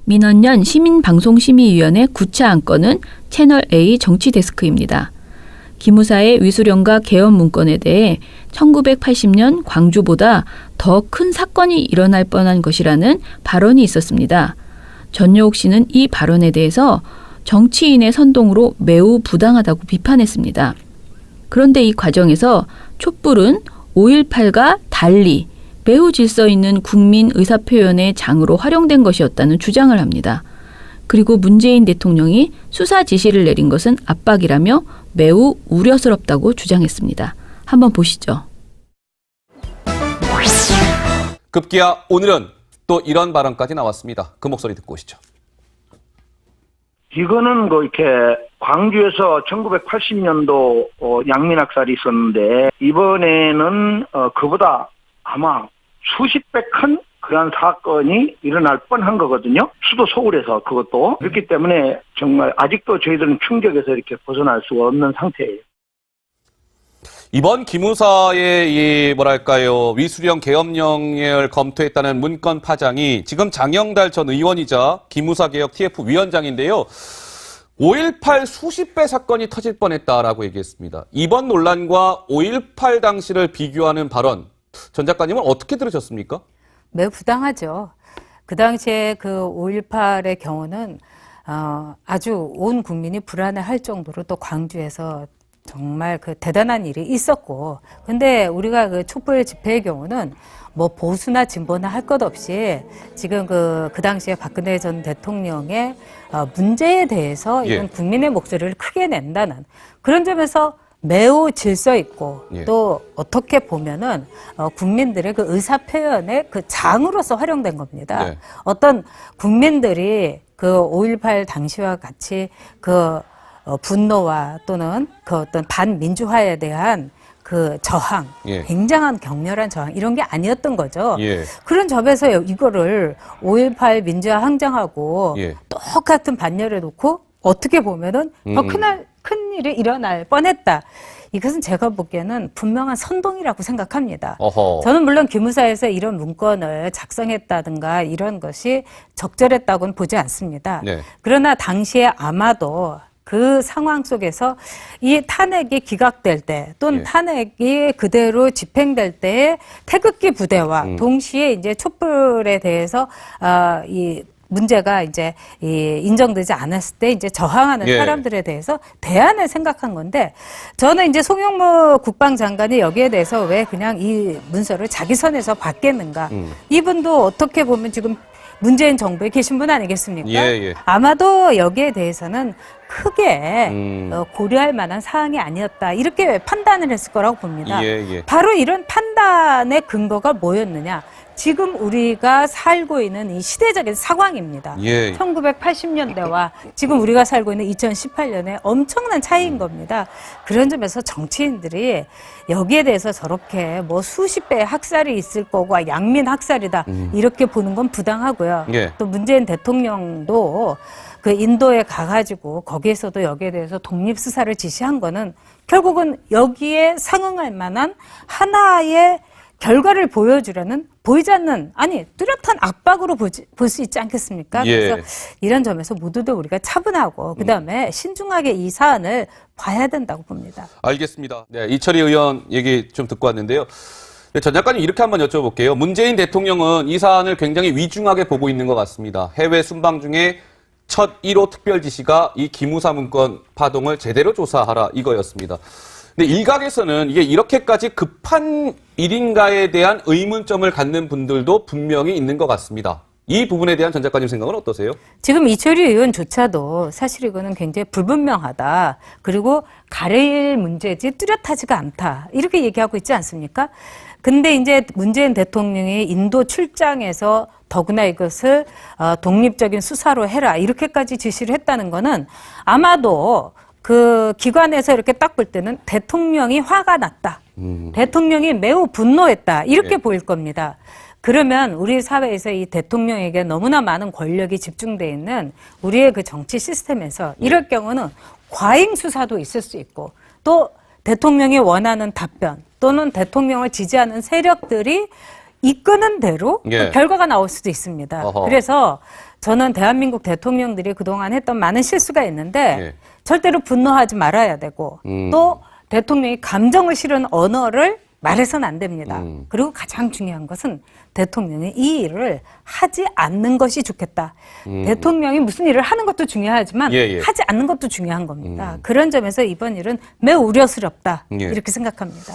민원연 시민방송심의위원회 9차 안건은 채널A 정치데스크입니다. 기무사의 위수령과 개헌 문건에 대해 1980년 광주보다 더 큰 사건이 일어날 뻔한 것이라는 발언이 있었습니다. 전여옥 씨는 이 발언에 대해서 정치인의 선동으로 매우 부당하다고 비판했습니다. 그런데 이 과정에서 촛불은 5.18과 달리 매우 질서 있는 국민 의사표현의 장으로 활용된 것이었다는 주장을 합니다. 그리고 문재인 대통령이 수사 지시를 내린 것은 압박이라며 매우 우려스럽다고 주장했습니다. 한번 보시죠. 급기야 오늘은 또 이런 발언까지 나왔습니다. 그 목소리 듣고 오시죠. 이거는 이렇게 광주에서 1980년도 양민학살이 있었는데 이번에는 그보다 아마 수십 배 큰 그런 사건이 일어날 뻔한 거거든요. 수도 서울에서 그것도. 그렇기 때문에 정말 아직도 저희들은 충격에서 이렇게 벗어날 수가 없는 상태예요. 이번 기무사의 위수령 계엄령을 검토했다는 문건 파장이 지금 장영달 전 의원이자 기무사개혁 TF 위원장인데요. 5.18 수십 배 사건이 터질 뻔했다라고 얘기했습니다. 이번 논란과 5.18 당시를 비교하는 발언, 전 작가님은 어떻게 들으셨습니까? 매우 부당하죠. 그 당시에 그 5.18의 경우는 아주 온 국민이 불안해할 정도로 또 광주에서 정말 그 대단한 일이 있었고, 근데 우리가 그 촛불 집회의 경우는 뭐 보수나 진보나 할 것 없이 지금 그 당시에 박근혜 전 대통령의 문제에 대해서 이런 국민의 목소리를 크게 낸다는 그런 점에서 매우 질서 있고 또 어떻게 보면은 국민들의 그 의사 표현의 그 장으로서 활용된 겁니다. 어떤 국민들이 그 5.18 당시와 같이 그 분노와 또는 그 어떤 반민주화에 대한 그 저항, 굉장한 격렬한 저항 이런 게 아니었던 거죠. 그런 점에서 이거를 5.18 민주화 항쟁하고 똑같은 반열에 놓고 어떻게 보면은 더 큰 일이 일어날 뻔했다. 이것은 제가 보기에는 분명한 선동이라고 생각합니다. 저는 물론 기무사에서 이런 문건을 작성했다든가 이런 것이 적절했다고는 보지 않습니다. 그러나 당시에 아마도 그 상황 속에서 이 탄핵이 기각될 때 또는 탄핵이 그대로 집행될 때의 태극기 부대와 동시에 이제 촛불에 대해서 이 문제가 이제 인정되지 않았을 때 이제 저항하는 사람들에 대해서 대안을 생각한 건데, 저는 이제 송영무 국방장관이 여기에 대해서 왜 그냥 이 문서를 자기 선에서 받겠는가. 이분도 어떻게 보면 지금 문재인 정부에 계신 분 아니겠습니까? 아마도 여기에 대해서는 크게 고려할 만한 사항이 아니었다. 이렇게 판단을 했을 거라고 봅니다. 바로 이런 판단의 근거가 뭐였느냐. 지금 우리가 살고 있는 이 시대적인 상황입니다. 1980년대와 지금 우리가 살고 있는 2018년에 엄청난 차이인 겁니다. 그런 점에서 정치인들이 여기에 대해서 저렇게 뭐 수십 배의 학살이 있을 거고 양민 학살이다 이렇게 보는 건 부당하고요. 또 문재인 대통령도 그 인도에 가가지고 거기에서도 여기에 대해서 독립수사를 지시한 거는 결국은 여기에 상응할 만한 하나의 결과를 보여주려는 보이지 않는 뚜렷한 압박으로 볼 수 있지 않겠습니까? 그래서 이런 점에서 모두들 우리가 차분하고 그다음에 신중하게 이 사안을 봐야 된다고 봅니다. 알겠습니다. 네, 이철희 의원 얘기 좀 듣고 왔는데요. 네, 전 작가님 이렇게 한번 여쭤볼게요. 문재인 대통령은 이 사안을 굉장히 위중하게 보고 있는 것 같습니다. 해외 순방 중에 첫 1호 특별 지시가 이 기무사 문건 파동을 제대로 조사하라 이거였습니다. 근데 일각에서는 이게 이렇게까지 급한 일인가에 대한 의문점을 갖는 분들도 분명히 있는 것 같습니다. 이 부분에 대한 전 작가님 생각은 어떠세요? 지금 이철희 의원조차도 사실 이거는 굉장히 불분명하다. 그리고 가릴 문제지 뚜렷하지가 않다. 이렇게 얘기하고 있지 않습니까? 근데 이제 문재인 대통령이 인도 출장에서 더구나 이것을 독립적인 수사로 해라. 이렇게까지 지시를 했다는 거는 아마도 그 기관에서 이렇게 딱 볼 때는 대통령이 화가 났다. 대통령이 매우 분노했다. 이렇게 보일 겁니다. 그러면 우리 사회에서 이 대통령에게 너무나 많은 권력이 집중돼 있는 우리의 그 정치 시스템에서 이럴 경우는 과잉 수사도 있을 수 있고 또 대통령이 원하는 답변 또는 대통령을 지지하는 세력들이 이끄는 대로 결과가 나올 수도 있습니다. 그래서 저는 대한민국 대통령들이 그동안 했던 많은 실수가 있는데 예. 절대로 분노하지 말아야 되고 또 대통령이 감정을 실은 언어를 말해서는 안 됩니다. 그리고 가장 중요한 것은 대통령이 이 일을 하지 않는 것이 좋겠다. 대통령이 무슨 일을 하는 것도 중요하지만 예, 예. 하지 않는 것도 중요한 겁니다. 그런 점에서 이번 일은 매우 우려스럽다. 예. 이렇게 생각합니다.